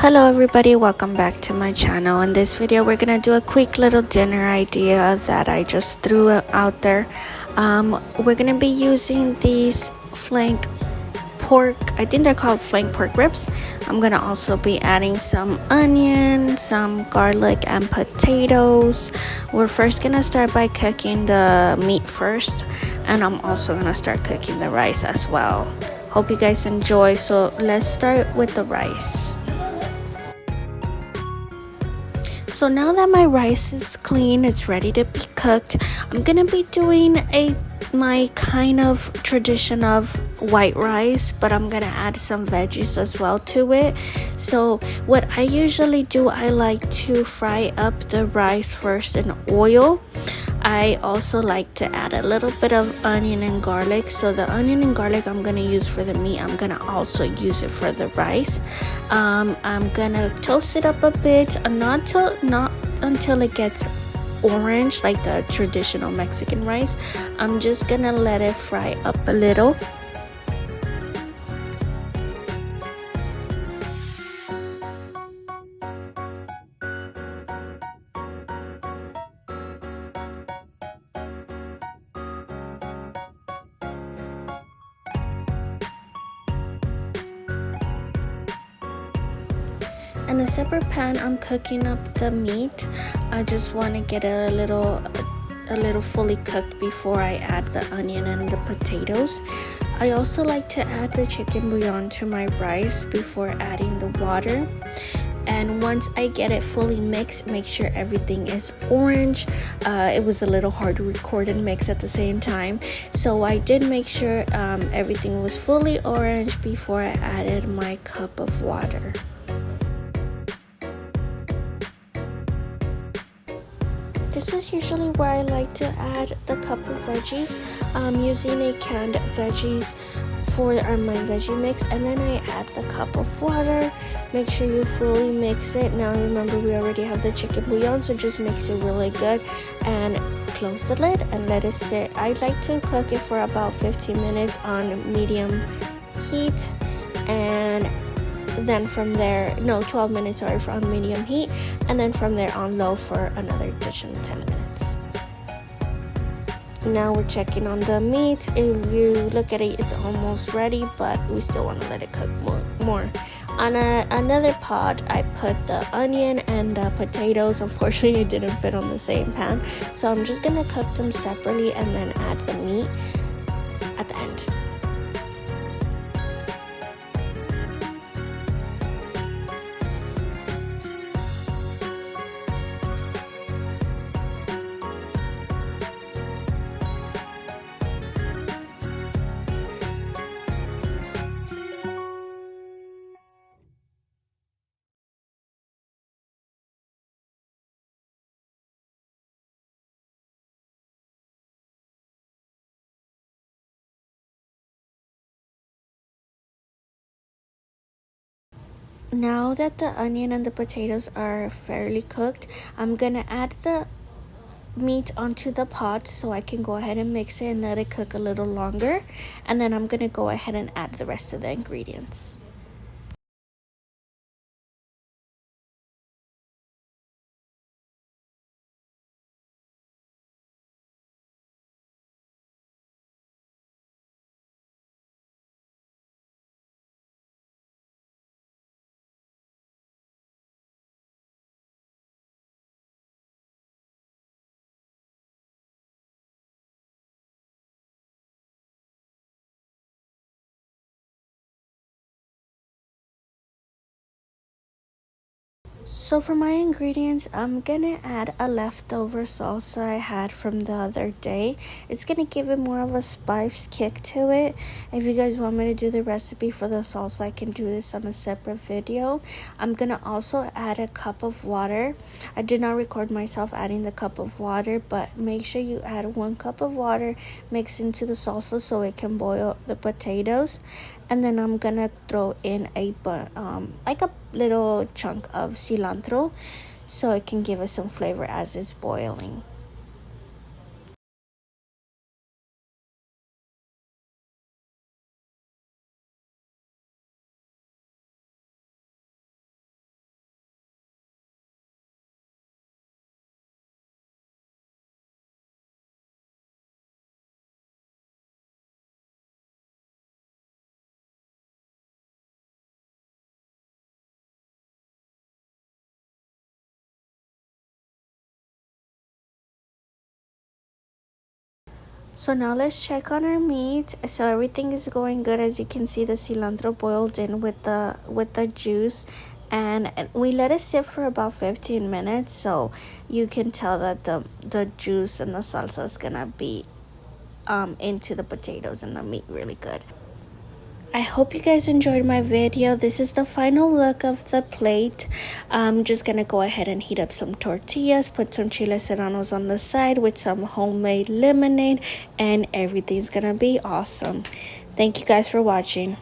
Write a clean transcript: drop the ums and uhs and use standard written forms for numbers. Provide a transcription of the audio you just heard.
Hello everybody, welcome back to my channel. In this video we're gonna do a quick little dinner idea that I just threw out there. We're gonna be using these flank pork, I think they're called flank pork ribs. I'm gonna also be adding some onion, some garlic, and potatoes. We're first gonna start by cooking the meat first, and I'm also gonna start cooking the rice as well. Hope you guys enjoy. So let's start with the rice. So now that my rice is clean, it's ready to be cooked, I'm gonna be doing my kind of tradition of white rice, but I'm gonna add some veggies as well to it. So what I usually do, I like to fry up the rice first in oil. I also like to add a little bit of onion and garlic. So the onion and garlic I'm gonna use for the meat, I'm gonna also use it for the rice. I'm gonna toast it up a bit, not until it gets orange like the traditional Mexican rice. I'm just gonna let it fry up a little. In a separate pan, I'm cooking up the meat. I just want to get a little fully cooked before I add the onion and the potatoes. I also like to add the chicken bouillon to my rice before adding the water. And once I get it fully mixed, make sure everything is orange. It was a little hard to record and mix at the same time, so I did make sure everything was fully orange before I added my cup of water. This is usually where I like to add the cup of veggies. I'm using a canned veggies for my veggie mix, and then I add the cup of water. Make sure you fully mix it. Now remember, we already have the chicken bouillon, so just mix it really good and close the lid and let it sit. I like to cook it for about 15 minutes on medium heat, and then from there, no, 12 minutes, sorry, on medium heat, and then from there on low for another additional 10 minutes. Now we're checking on the meat. If you look at it, it's almost ready, but we still want to let it cook more. On another pot, I put the onion and the potatoes. Unfortunately, it didn't fit on the same pan, so I'm just gonna cook them separately and then add the meat at the end. Now that the onion and the potatoes are fairly cooked, I'm gonna add the meat onto the pot so I can go ahead and mix it and let it cook a little longer, and then I'm gonna go ahead and add the rest of the ingredients. So for my ingredients, I'm gonna add a leftover salsa I had from the other day. It's gonna give it more of a spice kick to it. If you guys want me to do the recipe for the salsa, I can do this on a separate video. I'm gonna also add a cup of water. I did not record myself adding the cup of water, but make sure you add 1 cup of water mixed into the salsa so it can boil the potatoes. And then I'm gonna throw in like a little chunk of cilantro so it can give us some flavor as it's boiling. So now let's check on our meat. So everything is going good. As you can see, the cilantro boiled in with the juice, and we let it sit for about 15 minutes, so you can tell that the juice and the salsa is gonna be into the potatoes and the meat really good. I hope you guys enjoyed my video. This is the final look of the plate. I'm just gonna go ahead and heat up some tortillas, put some chile serranos on the side with some homemade lemonade, and everything's gonna be awesome. Thank you guys for watching.